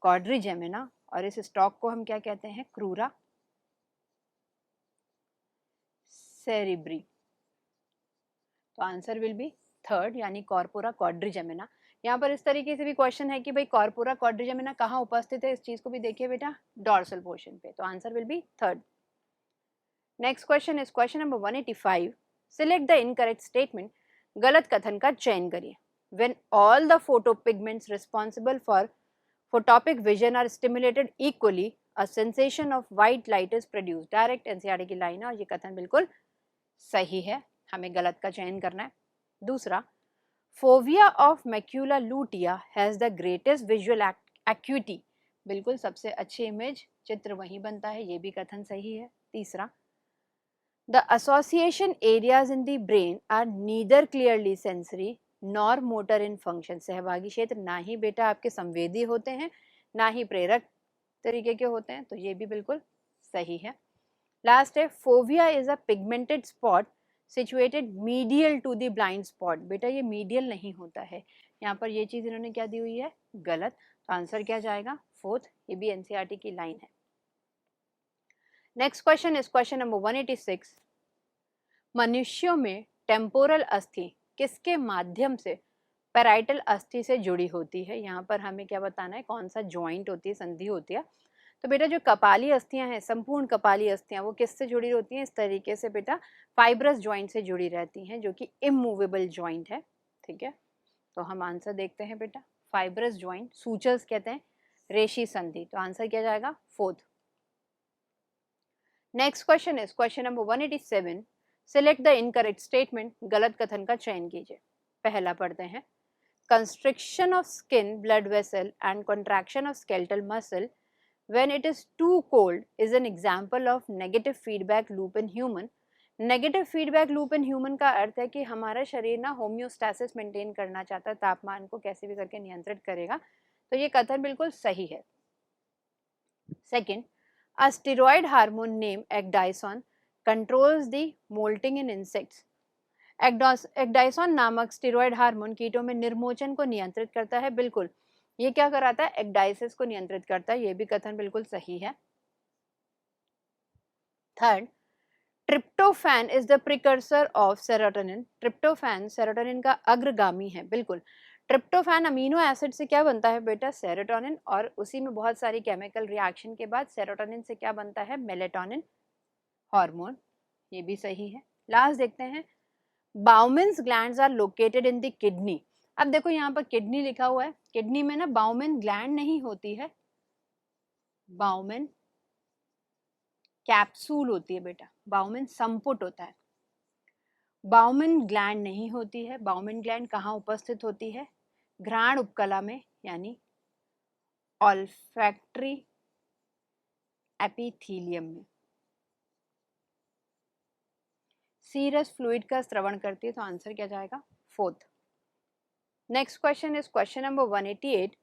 A: क्वाड्रिजेमिना, और इस स्टॉक को हम क्या कहते हैं? क्रूरा सेरिब्री। तो आंसर विल बी थर्ड यानी कॉर्पोरा क्वाड्रिजेमिना। यहाँ पर इस तरीके से भी क्वेश्चन है कि भाई कॉर्पोरा क्वाड्रिजेमिना कहाँ उपस्थित है, इस चीज को भी देखिए बेटा, डॉर्सल पोर्शन पे। तो answer will B third. Next question is question number 185, select the incorrect statement. गलत कथन का चयन करिए। when all the photopigments responsible for photopic vision are stimulated equally, a sensation of white light is produced. Direct NCERT की लाइन है और ये कथन बिल्कुल सही है, हमें गलत का चयन करना है। दूसरा, fovea of macula लूटिया has the greatest visual acuity, बिल्कुल सबसे अच्छी इमेज चित्र वहीं बनता है, ये भी कथन सही है। तीसरा, the association areas in the brain are neither clearly sensory nor motor in function, सहभागी क्षेत्र ना ही बेटा आपके संवेदी होते हैं ना ही प्रेरक तरीके के होते हैं, तो ये भी बिल्कुल सही है। लास्ट है, fovea is a pigmented spot situated medial to the blind spot, बेटा ये मीडियल नहीं होता है, यहाँ पर ये चीज इन्होंने क्या दी हुई है, गलत, तो आंसर क्या जाएगा, फोर्थ, ये भी एनसीईआरटी की लाइन है। Next question is question number 186, मनुष्यों में टेम्पोरल अस्थि किसके माध्यम से पैराइटल अस्थि से जुड़ी होती है, यहाँ पर हमें क्या बताना है, कौन सा ज्वाइंट होती है, संधि होती है, तो बेटा जो कपाली अस्थियां हैं, संपूर्ण कपाली अस्थियां, वो किससे जुड़ी होती हैं, इस तरीके से बेटा फाइब्रस ज्वाइंट से जुड़ी रहती हैं, जो कि इमूवेबल ज्वाइंट है, ठीक है। तो हम आंसर देखते हैं बेटा, फाइब्रस ज्वाइंट, सूचर्स कहते हैं, रेशी संधि, तो आंसर क्या जाएगा, fourth. Next question is question number 187, select the incorrect statement, गलत कथन का चयन कीजिए। पहला पढ़ते हैं, constriction of skin blood vessel and contraction of skeletal muscle when it is too cold is an example of negative feedback loop in human. Negative feedback loop in human का अर्थ है कि हमारा शरीर ना होम्योस्टैसिस मेंटेन करना चाहता है, तापमान को कैसे भी करके नियंत्रित करेगा, तो ये कथन बिल्कुल सही है। Second, a steroid hormone name ecdysone controls the moulting in insects. Ecdysone नामक स्टेरॉइड हार्मोन कीटों में निर्मोचन को नियंत्रित करता है, बिल्कुल, ये क्या कराता है, एक्डाइसिस को नियंत्रित करता है, ये भी कथन बिल्कुल सही है। Third, tryptophan is the precursor of serotonin, tryptophan serotonin का अग्रगामी है, बिल्कुल, ट्रिप्टोफैन अमीनो एसिड से क्या बनता है बेटा, सेरोटोनिन, और उसी में बहुत सारी केमिकल रिएक्शन के बाद सेरोटोनिन से क्या बनता है, मेलेटोनिन हार्मोन, ये भी सही है। लास्ट देखते हैं, Bowman's glands are located in the kidney. अब देखो यहाँ पर किडनी लिखा हुआ है, किडनी में ना बाउमेन ग्लैंड नहीं होती है, बाउमेन कैप्सूल होती है बेटा, बाउमेन संपुट होता है, बाउमेन ग्लैंड नहीं होती है। बाउमेन ग्लैंड कहाँ उपस्थित होती है, घ्राण उपकला में, यानी ऑल्फैक्टरी एपिथीलियम में, सीरस फ्लूइड का स्रवण करती है, तो आंसर क्या जाएगा, fourth. Next question is question number 188,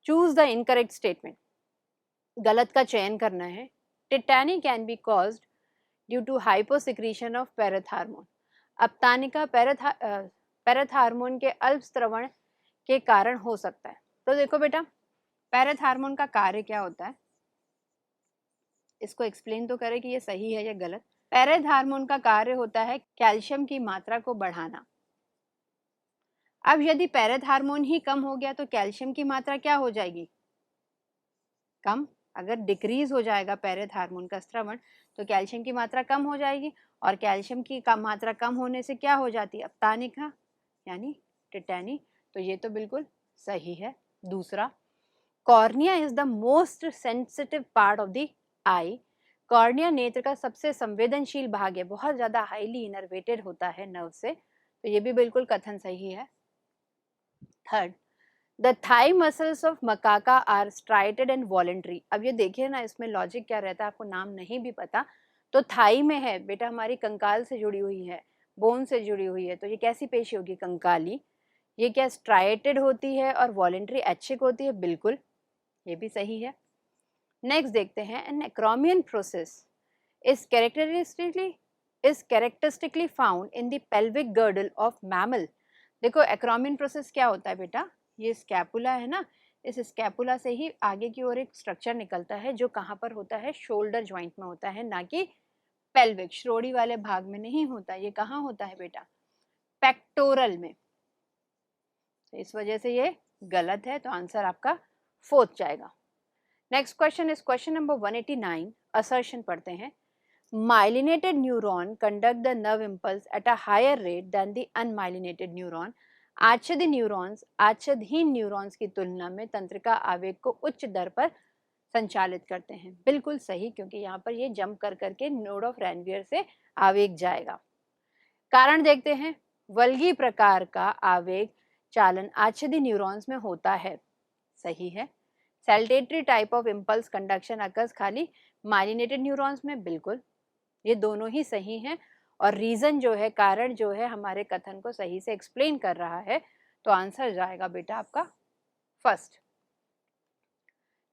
A: choose the incorrect statement, गलत का चयन करना है। Tetany can be caused due to hyposecretion of parathormone, अपतानिका पैराथार्मोन के अल्प स्रवण के कारण हो सकता है। तो देखो बेटा, पैराथार्मोन का कार्य क्या होता है, इसको एक्सप्लेन तो करें कि ये सही है या गलत। पैराथार्मोन का कार्य होता है कैल्शियम की मात्रा को बढ़ाना। अब यदि पैराथार्मोन ही कम हो गया तो कैल्शियम की मात्रा क्या हो जाएगी, कम। अगर डिक्रीज हो जाएगा पैराथार्मोन का स्रवण तो कैल्शियम की मात्रा कम हो जाएगी, और कैल्शियम की मात्रा कम होने से क्या हो जाती है, अपतानिका यानी टिटैनी, तो ये तो बिल्कुल सही है। दूसरा, cornea is the most sensitive part of the I, cornea नेत्र का सबसे संवेदनशील भाग है, बहुत ज्यादा हाईली इनर्वेटेड होता है नर्व से, तो ये भी बिल्कुल कथन सही है। Third, the thigh muscles of Macaca are striated and voluntary. अब ये देखिए ना, इसमें लॉजिक क्या रहता है, आपको नाम नहीं भी पता तो थाई में है बेटा, हमारी कंकाल से जुड़ी हुई है, बोन से जुड़ी हुई है, तो ये कैसी पेशी होगी, कंकाली। ये क्या स्ट्राइटेड होती है और वॉलेंट्री ऐच्छिक होती है, बिल्कुल, ये भी सही है। नेक्स्ट देखते हैं, an acromion process is characteristically found in the pelvic girdle of mammal. देखो एक्रोमियन प्रोसेस क्या होता है बेटा, ये स्कैपुला है ना, इस स्कैपुला से ही आगे की ओर एक स्ट्रक्चर निकलता है जो कहाँ पर होता है, शोल्डर ज्वाइंट में होता है, ना कि पेल्विक श्रोड़ी वाले भाग में नहीं होता। ये कहाँ होता है बेटा, पेक्टोरल में, तो इस वजह से ये गलत है, तो आंसर आपका फोर्थ जाएगा। Next question is question number 189, assertion पढ़ते हैं। Myelinated neuron conduct the nerve impulse at a higher rate than the unmyelinated neuron. आच्छादहीन न्यूरॉन्स की तुलना में तंत्रिका आवेग को उच्च दर पर संचालित करते हैं। बिल्कुल सही, क्योंकि यहाँ पर ये जंप कर करके नोड ऑफ रैनवियर से आवेग जाएगा। कारण देखते हैं, वल्गी प्रकार का आवेग चालन आच्छादित न्यूरॉन्स में होता है। सही है। Saltatory type of impulse conduction occurs खाली माइलिनेटेड न्यूरॉन्स में। बिल्कुल, ये दोनों ही सही हैं। और रीजन जो है, कारण जो है, हमारे कथन को सही से एक्सप्लेन कर रहा है। तो आंसर जाएगा बेटा आपका फर्स्ट।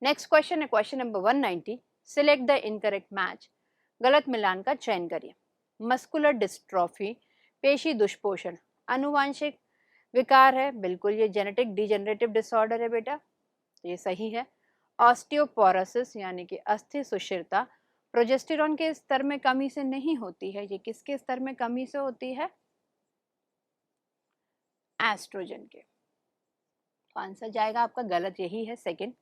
A: नेक्स्ट क्वेश्चन है question number 190। Select the incorrect match. गलत मिलान का चयन करिए। मस्कुलर डिस्ट्रॉफी पेशी दुष्पोषण आनुवांशिक विकार है। बिल्कुल, ये जेनेटिक डिजेनरेटिव डिसऑर्डर है बेटा, तो ये सही है। ऑस्टियोपोरोसिस यानी कि अस्थि सुषिरता प्रोजेस्टेरॉन के स्तर में कमी से नहीं होती है। ये किसके स्तर में कमी से होती है? एस्ट्रोजन के। तो आंसर जाएगा आपका गलत, यही है सेकंड।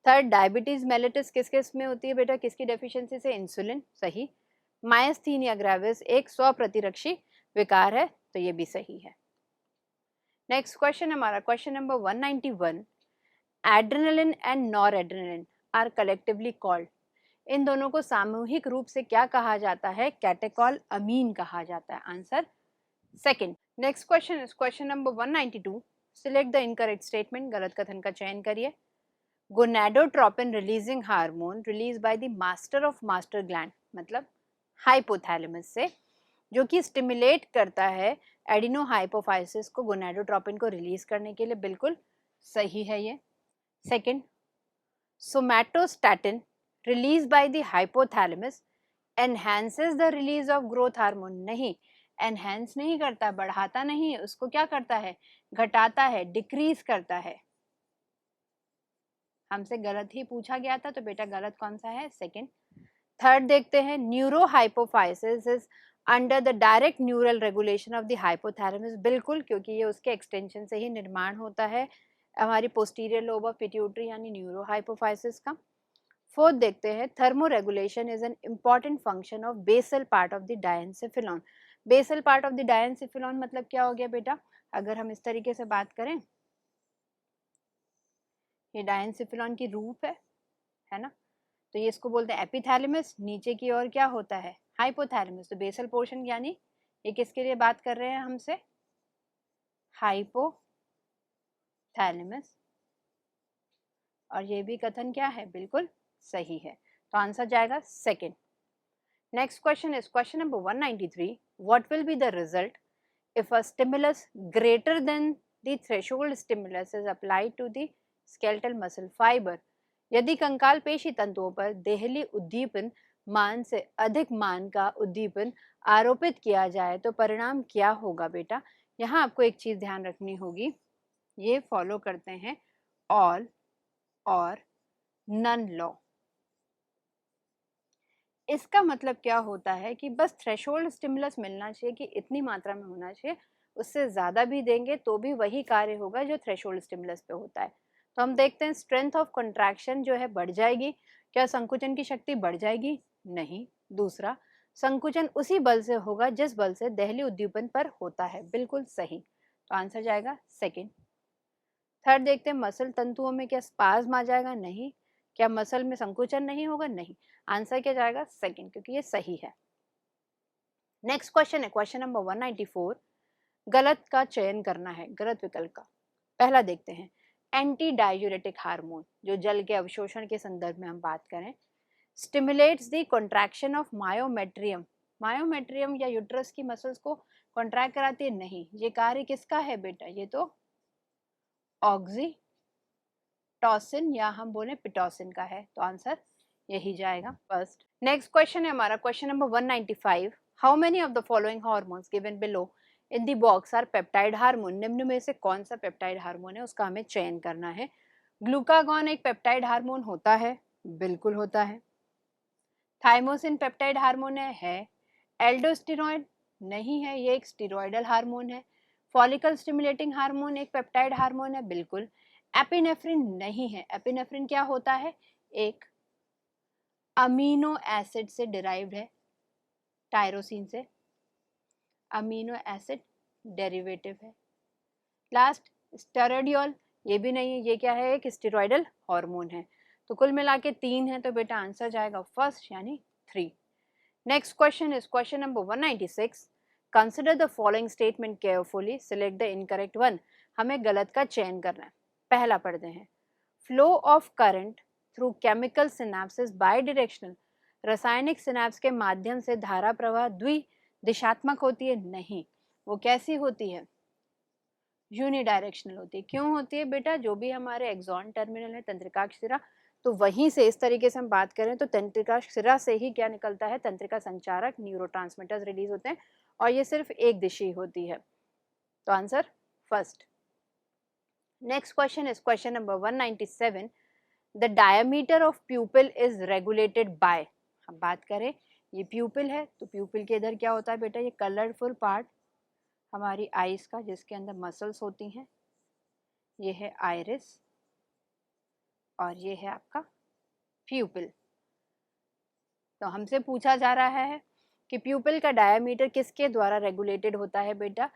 A: थर्ड, डायबिटीज मेलिटस किस किस में होती है बेटा, किसकी डेफिशिएंसी से? इंसुलिन। सही। मायस्थीनिया ग्रेविस एक स्वप्रतिरक्षी विकार है, तो ये भी सही है। नेक्स्ट क्वेश्चन हमारा question number 191। Adrenaline and noradrenaline are collectively called. इन दोनों को सामूहिक रूप से क्या कहा जाता है? कैटेकॉल अमीन कहा जाता है। Answer second. Next question is question number 192। Select the incorrect statement. गलत कथन का चयन करिए। Gonadotropin releasing hormone release by the master of master gland, मतलब हाइपोथैलेमस से, जो कि स्टिमुलेट करता है एडिनोहाइपोफाइसिस को गोनाडोट्रोपिन को रिलीज करने के लिए। बिल्कुल सही है ये। Second, somatostatin release by the hypothalamus enhances the release of growth hormone. नहीं, एनहांस नहीं करता, बढ़ाता नहीं, उसको क्या करता है? घटाता है, डिक्रीज करता है। हमसे गलत ही पूछा गया था, तो बेटा गलत कौन सा है? सेकंड। थर्ड देखते हैं, neurohypophysis is under the direct neural regulation of the hypothalamus. बिल्कुल, क्योंकि ये उसके एक्सटेंशन से ही निर्माण होता है, हमारी पोस्टीरियर लोब ऑफ पिट्यूटरी यानी न्यूरोहाइपोफाइसिस का। फोर्थ देखते हैं, thermoregulation is an important function of basal part of the diencephalon. Basal part of the diencephalon मतलब क्या हो गया बेटा? अगर हम इस तरीके से बात करें, ये डायंसिफिलॉन की रूप है ना, तो ये इसको बोलते हैं एपिथैलेमस। नीचे की ओर क्या होता है? हाइपोथैलेमस। तो बेसल पोर्शन यानी ये किसके लिए बात कर रहे हैं हमसे? हाइपोथैलेमस। और ये भी कथन क्या है? बिल्कुल सही है। तो आंसर जाएगा second. Next question is question number 193। What will be the result if a stimulus greater than the threshold stimulus is applied to the skeletal muscle fiber। यदि कंकाल पेशी तंतुओं पर देहली उद्दीपन मान से अधिक मान का उद्दीपन आरोपित किया जाए तो परिणाम क्या होगा बेटा? यहाँ आपको एक चीज ध्यान रखनी होगी, ये फॉलो करते हैं ऑल और नन लॉ। इसका मतलब क्या होता है कि बस थ्रेशोल्ड स्टिमुलस मिलना चाहिए कि इतनी मात्रा में होना चाहिए, उससे ज़्यादा भी देंगे तो भी वही कार्य होगा जो थ्रेशोल्ड स्टिमुलस पे होता है। तो हम देखते हैं स्ट्रेंथ ऑफ कंट्रैक्शन जो है बढ़ जाएगी। क्या संकुचन की शक्ति बढ़ जाएगी? नहीं। दूसरा, संकुचन उसी बल से होगा जिस बल से देहली उद्दीपन पर होता है। बिल्कुल सही। तो आंसर जाएगा सेकेंड। थर्ड देखते हैं, मसल तंतुओं में क्या स्पाज्म आ जाएगा? नहीं। क्या मसल में संकुचन नहीं होगा? नहीं। आंसर क्या जाएगा? सेकंड, क्योंकि ये सही है। नेक्स्ट क्वेश्चन है क्वेश्चन नंबर 194। गलत का चयन करना है, गलत विकल्प का। पहला देखते हैं, एंटी डाययूरेटिक हार्मोन, जो जल के अवशोषण के संदर्भ में हम बात करें, stimulates the contraction of myometrium. Myometrium या यूट्रस की मसल्स को कॉन्ट्रैक्ट कराती है? नहीं। ये कार्य किसका है बेटा? ये तो ऑक्सीटोसिन या हम बोले पिटोसिन का है। तो आंसर यही जाएगा फर्स्ट। नेक्स्ट क्वेश्चन है हमारा question number 195। How many of the following hormones given below in the box are peptide hormone. निम्न में से कौन सा पेप्टाइड हार्मोन है, उसका हमें चयन करना है। ग्लूकागॉन एक पेप्टाइड हार्मोन होता है? बिल्कुल होता है। थाइमोसिन पेप्टाइड हार्मोन है। एल्डोस्टेरॉन नहीं है, ये एक स्टेरॉयडल हार्मोन है। फॉलिकल स्टिमुलेटिंग हार्मोन एक पेप्टाइड हार्मोन है? बिल्कुल। एपिनेफ्रिन नहीं है। एपिनेफ्रिन क्या होता है? एक अमीनो एसिड से डिराइव्ड है, टायरोसिन से। अमीनो एसिड डेरिवेटिव है। लास्ट स्टेरॉइडियल, ये भी नहीं है, ये क्या है, एक स्टेरॉइडल हार्मोन है। तो कुल मिला के 3 है, तो बेटा आंसर जाएगा फर्स्ट यानी 3। Next question is question number 196। Consider the following statement carefully, select the incorrect one. हमें गलत का चयन करना है। पहला पढ़ते हैं, flow of current through chemical synapses by directional. रासायनिक सिनेप्स के माध्यम से धारा प्रवाह द्विदिशात्मक होती है? नहीं, वो कैसी होती है, यूनिडायरेक्शनल होती है। क्यों होती है बेटा, जो भी हमारे एक्सॉन टर्मिनल है, तंत्रिकाक्ष सिरा, तो वहीं से, इस तरीके से हम बात करें तो तंत्रिकाक्ष सिरा से ही क्या निकलता है, तंत्रिका संचारक न्यूरोट्रांसमीटर्स रिलीज होते हैं, और ये सिर्फ एक दिशी होती है। तो answer first. Next question is question number 197। The diameter of प्यूपिल is regulated by. हम बात करें, ये प्यूपिल है, तो प्यूपिल के इधर क्या होता है बेटा, ये कलरफुल पार्ट हमारी आईज का, जिसके अंदर मसल्स होती हैं, ये है आइरिस और ये है आपका प्यूपिल। तो हमसे पूछा जा रहा है कि प्यूपिल का डायमीटर किसके द्वारा रेगुलेटेड होता है बेटा,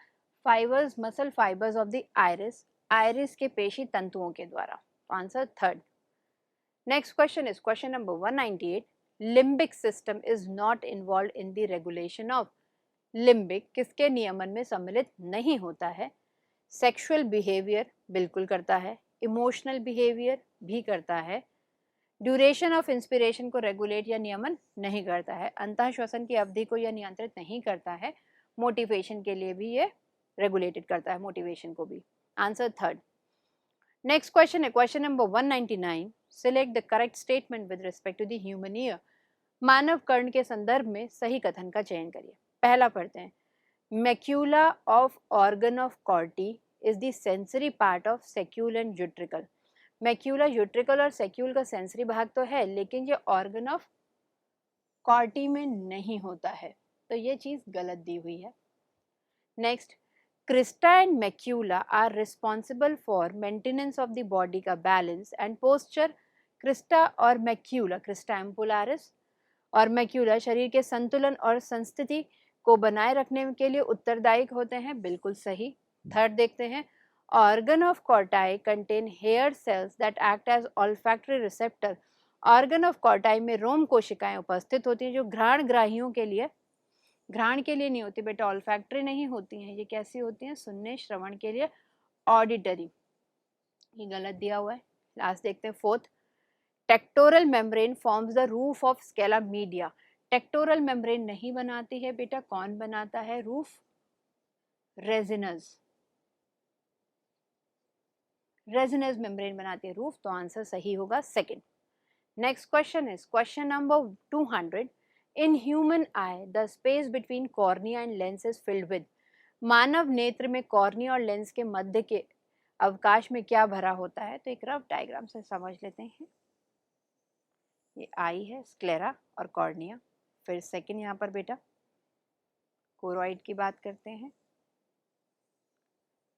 A: fibres, muscle fibres of the iris, iris के पेशी तंतुओं के द्वारा। Answer third. Next question is question number 198। Limbic system is not involve in the regulation of. Limbic किसके नियमन में सम्मिलित नहीं होता है? सेक्सुअल बिहेवियर बिल्कुल करता है, इमोशनल बिहेवियर भी करता है, ड्यूरेशन ऑफ इंस्पिरेशन को रेगुलेट या नियमन नहीं करता है, अंतः श्वसन की अवधि को यह नियंत्रित नहीं करता है, मोटिवेशन के लिए भी ये रेगुलेटेड करता है, मोटिवेशन को भी। Answer third. नेक्स्ट क्वेश्चन है question number 199। Select the correct statement with respect to the human ear. मानव कर्ण के संदर्भ में सही कथन का चयन करिए। पहला पढ़ते हैं, macula of organ of Corti is the sensory part of saccule and utricle. Macula, utricle और सेक्यूल का सेंसरी भाग तो है, लेकिन ये ऑर्गन ऑफ कॉर्टी में नहीं होता है, तो ये चीज गलत दी हुई है। Next, crista and macula are responsible for maintenance of the body का बैलेंस एंड पोस्चर। क्रिस्टा और मैक्यूला, क्रिस्टा एम्पुलारिस और मैक्यूला शरीर के संतुलन और संस्थिति को बनाए रखने के लिए उत्तरदायी होते हैं, बिल्कुल सही। थर्ड देखते हैं, organ of corti contain hair cells that act as olfactory receptor। organ of corti में रोम कोशिकाएं उपस्थित होती हैं जो घ्राण ग्राहियों के लिए, घ्राण के लिए नहीं होती बेटा, ऑल्फैक्टरी नहीं होती हैं, ये कैसी होती हैं, सुनने श्रवण के लिए, ऑडिटरी। ये गलत दिया हुआ है। लास्ट देखते हैं fourth, tectorial membrane forms the roof of scala media. Tectorial membrane नहीं बनाती है बेटा, कौन बनाता है रूफ, रेजिनस, रेजिनस मेम्ब्रेन बनाती है रूफ, तो आंसर सही होगा second. Next question is question number 200। In human eye the space between cornea and lens is filled with. मानव नेत्र में कॉर्निया और लेंस के मध्य के अवकाश में क्या भरा होता है? तो एक रफ डायग्राम से समझ लेते हैं। ये आई है, स्क्लेरा और कॉर्निया। फिर सेकंड यहाँ पर बेटा कोरोइड की बात करते हैं,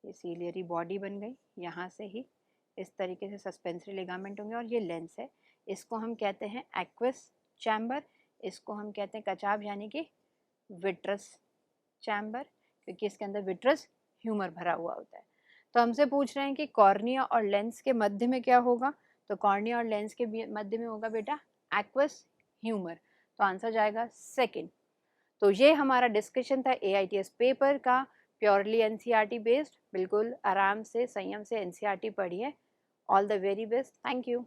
A: ये सीलियरी बॉडी बन गई, यहाँ से ही इस तरीके से सस्पेंसरी लिगामेंट होंगे, और ये लेंस है, इसको हम कहते हैं एक्वस चैम्बर, इसको हम कहते हैं कचाब यानी कि विट्रस चैम्बर, क्योंकि इसके अंदर विट्रस ह्यूमर भरा हुआ होता है। तो हमसे पूछ रहे हैं कि कॉर्निया और लेंस के मध्य में क्या होगा, तो कॉर्निया और लेंस के मध्य में होगा बेटा एक्वस ह्यूमर, तो आंसर जाएगा सेकंड। तो ये हमारा डिस्कशन था AITS पेपर का, प्योरली NCERT बेस्ड। बिल्कुल आराम से, संयम से NCERT पढ़िए। All the very best, thank you.